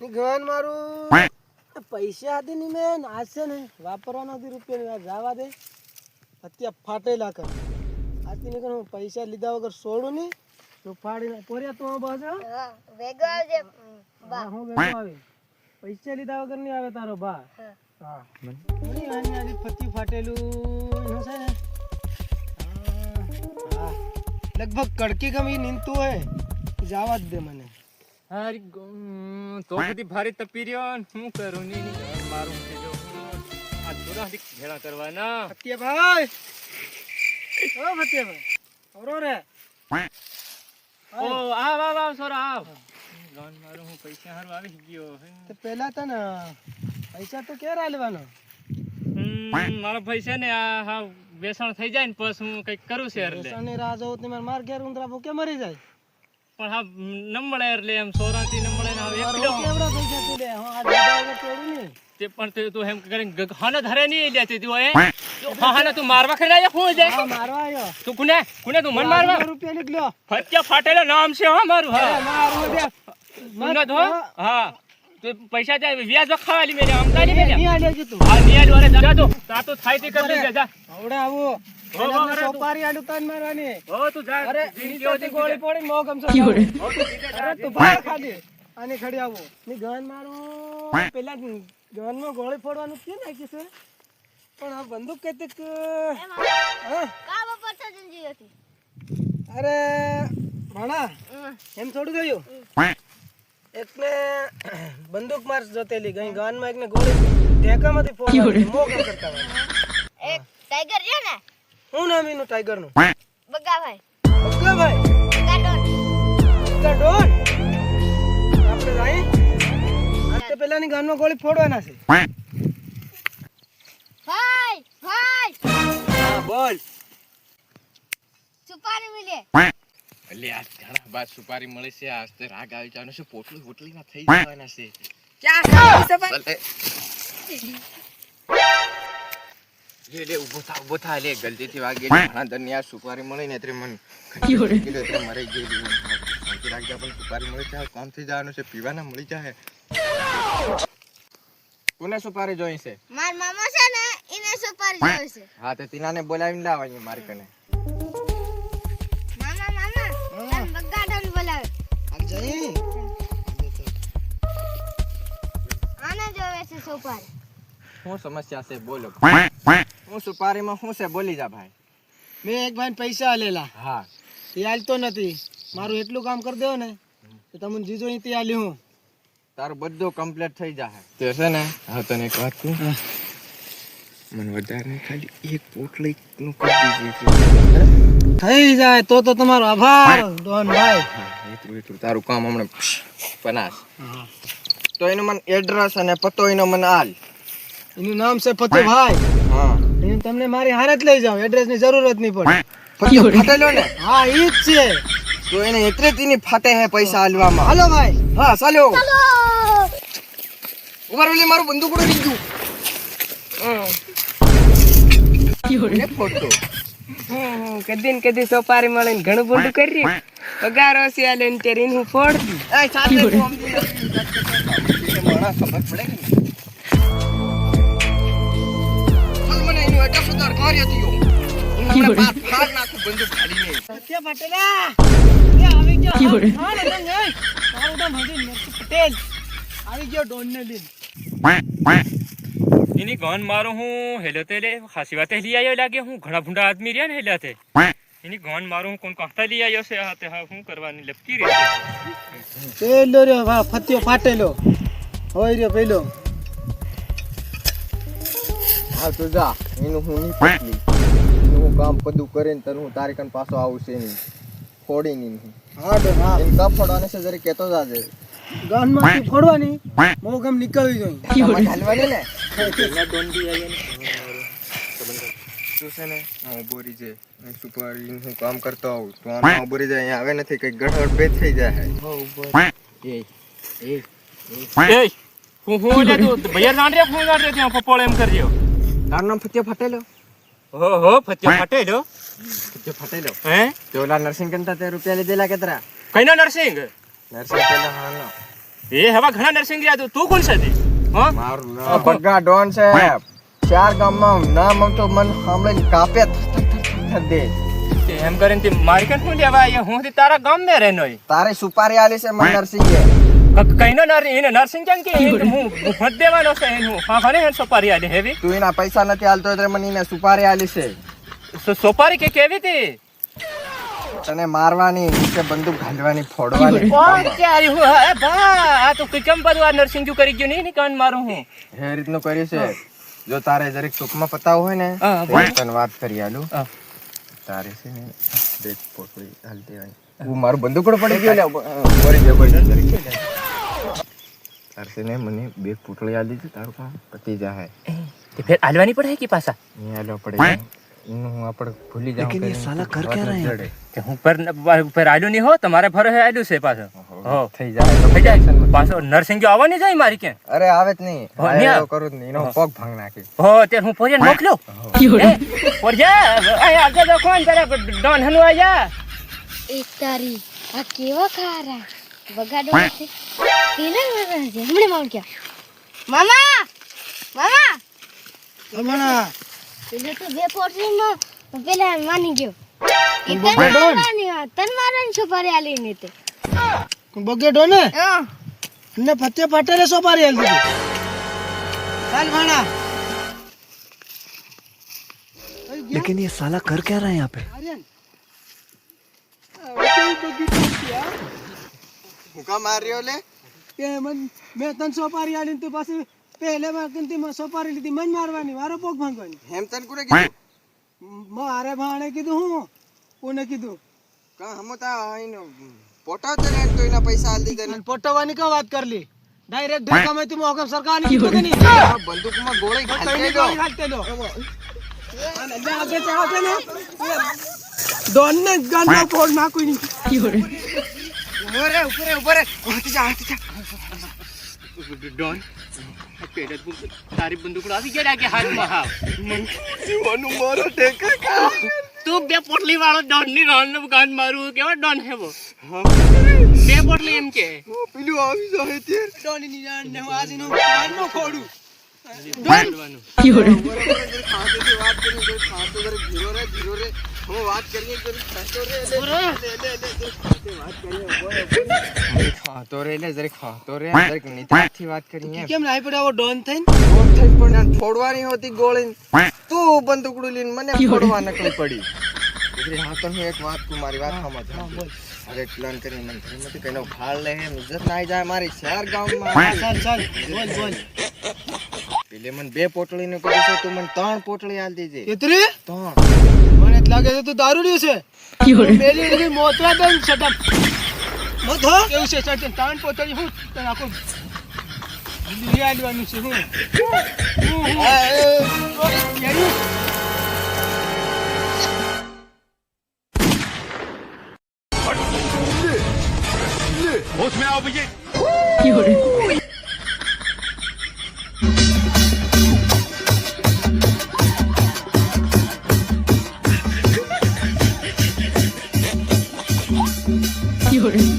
Gun મારું પૈસા હતી ની મેં આજ છે ને વાપરવાનો હતી રૂપિયા જવા દે અત્યારે ફાટેલા કર આથી ને હું પૈસા લીધા વગર છોડું નહીં તો ફાડીને પોર્યા તો બસ વેગો આવજે બા હું વેગો આવે પૈસા લીધા વગર નહીં આવે તારો બા હા મને આની આની ફતી ફાટેલું એનું છે ને હા લગભગ કડકી ગમી નીંદતું હોય જવા જ દે મને હારી તો બધી ભારે તપી રહ્યો ને શું કરું ની મારું છે જો આ થોડા ભેળા કરવાના ફતિયાભાઈ ઓ ફતિયાભાઈ ઓરો રે ઓ આવ સોરા આવ ગાન મારું હું પૈસા હારું આવી ગયો તો પહેલા તને પૈસા તો ક્યારે આલવાનો મારા પૈસા ને આ હા બેસણ થઈ જાય ને પછી હું કઈક કરું છે એટલે બેસણની રાહ જોઉં તો માર ઘેર ઉંદરા ભૂકે મરી જાય પણ હા નમળે એટલે એમ સોરાથી નમળે ને હવે એક કિલો કેવડા પૈસા તું લે હું આ દાદા તોડું ને તે પણ તે તું એમ કરીને હાને ધરે નહીં લેતી તું એ હાને તું મારવા કરી રહ્યા હું જાય હા મારવા આયો તું કોને તું મન મારવા રૂપિયા નીકળ્યો ફત્યા ફાટેલા નામ છે હો મારું હા મારું દે મુન્ના ધો હા તો પૈસા જાય વ્યાજ ખાવાલી મેલે આમદાની મેલે ની આલે છે તું હા નિયાલ વારે જા તો તા તો થાય તે કરી દે જા આવડે આવો સોપારી આલુ તાન મારવાની હો તું જા અરે નીચેથી ગોળી પડી મો કમ અરે તું બહાર ખાલી આની ખડી આવો ની ગન મારું પેલા ગન માં ગોળી ફોડવાનું કે નાખી છે પણ આ બંદૂક કેતક હા કા બપોર તો જંજી હતી અરે ભણા એમ થોડું ગયું એટલે બંદૂક માર જોતેલી ગઈ ગન માં એકને ગોળી ઢેકામાંથી ફોડવાની મો કમ કરતા હોય એક ટાઈગર છે ને હું નામ એનું ટાઈગર નું બગાભાઈ બગાભાઈ બગાડોન આપણે રાઈ આતે પેલાની ગાનમાં ગોળી ફોડવાના છે ભાઈ ભાઈ હા બોલ સુપારી મિલે એટલે આ ઘણા બાદ સુપારી મળે છે આજ તો રાગ આવી જવાનો છે પોટલી ના થઈ જવાના છે ક્યાં સુપારી લે ઉભો થા લે ગલતીથી વાગેલી ઘણા દનિયા સુપારી મળી ને એટલે મન કીધું એટલે મરી ગયેલી શાંતિ રાખજા પણ સુપારી મળી જાય કામ થઈ જવાનું છે પીવાના મળી જાય કોને સુપારી જોઈ છે માર મામા છે ને એને સુપારી જોઈ છે હા તો તીનાને બોલાવીને લાવવાની મારી કને મામા તન બગાડન બોલાવે આ જઈ આને જોવે છે સુપારી શું સમસ્યા છે બોલો હું સુપારીમાં શું છે બોલી જા ભાઈ મેં એક ભાઈ પૈસા આલેલા હા તે આલતો નથી મારું એટલું કામ કરી દેવો ને તો તમને જીજો અહીંથી આલી હું તારું બધું કમ્પ્લીટ થઈ જાય તે છે ને હા તને એક વાત કહું મને વધારે ખાલી એક પોટલી નું કરી દીધી થઈ જાય તો તમારો આભાર ડોન ભાઈ એટલું તારું કામ હમણાં પનાસ તો એનું મને એડ્રેસ અને પતો એનો મને આલ એનું નામ છે ફતુભાઈ હા એને તમને મારી હારે જ લઈ જાઓ એડ્રેસ ની જરૂરત નહીં પડે પતો ફાટેલો ને હા ઈ જ છે તો એને એટલે તેની ફાટે હે પૈસા આલવામાં હાલો ભાઈ હા ચાલો ઉભા રહો લે મારું બંદૂક ઉડી ગયું એક ફોટો કદી સોપારી મળે ને ઘણું બોંડું કરી પગારો છે આલે ને તેરી હું ફોડ દી એ ચાલ લે તું આમ માણા ખબર પડે કે ચાલ મને એનું અટક સુધાર કાર્ય થયો હું બાપ ફાડ નાખું બંદૂક ખાલીને સત્ય પટેલા એ આવી ગયો હા ને નહીં મારું નામ હજી નરસિંહ પટેલ આવી ગયો ડોન ને લઈને એની ગન મારું હું હેલતે લે ખાસી વાતે લઈ આવ્યો લાગે હું ઘણા ભૂંડા આદમી રહ્યા ને હેલાતે એની ગન મારું હું કોણ કાંટા લઈ આવ્યો છે હાથે હા હું કરવાની લપકી રહી પેલો રે વાહ ફત્યો ફાટેલો હોય રે પેલો હા તો જા એનું હું નહીં પટલી હું કામ બધું કરીને તને હું તારી કન પાછો આવું છે નહીં ફોડી નહીં હા ડોન હા એને કપ ફોડવાને છે જરી કહેતો જાજે ગન માંથી ફોડવાની મો ગમ નીકળવી જોઈએ હાલવાની ને એના ડોંડી તું છે ને હું બોરી છે સુપારી હું કામ કરતો આવું તો આમાં બોરી જાય અહીંયા આવે નથી કઈ ગડબડ બે થઈ જાય એ હું લે તું ભૈયા નાન રે ફોન રે ત્યાં પપોળ એમ કરજો તારું નામ ફત્યો ફટેલો હો ફત્યો ફટેલો હે તે ઓલા નરસિંહ કંતા તે રૂપિયા લીધેલા કેતરા કઈનો નરસિંહ પેલા હાનો એ હવે ઘણા નરસિંહ રહ્યા તું કોણ છે તે હા મારું નામ બગ્ગા ડોન છે. 4 ગામમાં નામ તો મન સાંભળીને કાપે દે. તે એમ કરીને તે મારી કન હું લેવા આયા હું તે તારા ગામ મે રહેનો તારે સુપારી આલી છે મન નરસિંહે. કઈનો એને નરસિંહ કેમ કે હું ભોટ દેવાનો છે એનું હા ખરે હે સોપારી આલે હેવી તું એના પૈસા નથી આલતો એટલે મને એને સુપારી આલી છે. સોપારી કે કેવી તે તને મારવાની નીચે બંદૂક ઘાલવાની ફોડવાની. કોણ કે આરી હું એ બા આ તો કેમ બધું આ નરસિંહ જો કરી ગયો નહીં કાન મારું હું એ રીતનું કર્યું છે. જો તારે જરીક ટૂંકમાં પતાવું હોય ને હા, તો તને વાત કરી આલું. હા. તારે છે ને દેખ પોટલી હાલ દેવાની. હું મારું બંદૂકડો પડી ગયો લે બોરી દે જરીક. તારે છે ને મને 2 પોટલી આલી છે તારું કામ પતી જાય. તે ફેર આલવાની પડે કે પાછા નહીં આલો પડે હું આપણે ભૂલી જાઉં કે સાલા કર કે રહે કે હું પર આલ્યું નહીં હો તમારે ફરે આલ્યું છે પાછો હો થઈ જાય તો થઈ જાય પાછો નરસિંહ જો આવવાની જાય મારી કે અરે આવે જ નહીં હો, નહીં આવે. કરું જ નહીં એનો પગ ભાંગ નાખી. હો તે હું પોરિયન મોકલ્યો પોરિયા આ આગળ જો કોણ તારા ડોન હનુ આયા એ તારી આ કેવા ખારા બગાડો છે કેલા મારા છે હમણે માર ગયા મામા મામા હમણાં પેલે તો 2 પોટલીમાં પેલા માની ગયો તન મારવાની સુપારી આલી ને તે બગેડો ને હા ને ફતે પટેલે સોપારી આલી દીધી. ચાલ ભાણા. लेकिन ये साला कर क्या रहा है यहाँ पे? હું કામ માર્યો લે કે મેં તને સોપારી આલી તું પાછી પહેલે માં સોપારી લીધી મન મારવાની મારો પગ ભાંગવાની. હેમ તને કોને કીધું? મારે ભાણે કીધું હું કોને કીધું કા હમો તા આઈનો પોટાવ તને તો એના પૈસા આલ દીધા ને પોટવાની કા વાત કરલી ડાયરેક્ટ ઢેકામાં તું મોકમ સરકારની કીધું કે નહીં બંદૂકમાં ગોળી કઈ ઘાલી નહીં દો. ગોળી ઘાલતે દો. અને જે આગળ ચાહતે ને ડોન ને ગાંડા ફોડ નાખું નહીં. ઉપર રે હાથી જા ડોન તારી બંદૂકડો આવી ગયા કે હાથમાં હા જીવાનું મારો ટેકા કા તું 2 પોટલી વાળો ડોન ની રોન નું ગાન મારું કેવો ડોન હેવો 2 પોટલી એમ કે પેલું આવી જાય તે ડોન ની જાન ને હું આજનો કાન નો ખોડું બોલવાનું ખાતેથી વાત કરી તો ખાતો જરે ધીરો રે હું વાત કરીએ તો ખાતો રે ખાતો રે લે જરે ખાતો રે જરે નીતિથી વાત કરીએ કેમ લાઈ પડ્યો આવો ડોન થઈને પણ ફોડવાની હોતી ગોળી તું બંદૂકડું લઈને મને ફોડવા નકળી પડી એટલે હા તો હું એક વાત તું મારી વાત સમજ અરે પ્લાન કરી મને ઘરમાંથી કઈનો ફાળ લે એમ ઇજ્જત ના જાય મારી 4 ગામમાં ચાલ ચાલ બોલ પેલે મને 2 પોટલી નું કહ્યું છે તું મને 3 પોટલી આલ દેજે કેતરી 3 મને જ લાગે છે તું દારૂડી છે પેલી રીત મોતરા દન સટપ મોત હો કેવું છે સટન તાણ પોતરી હું તને આખો દિલી આલવાનું છે હું હોશ में आओ भैया You're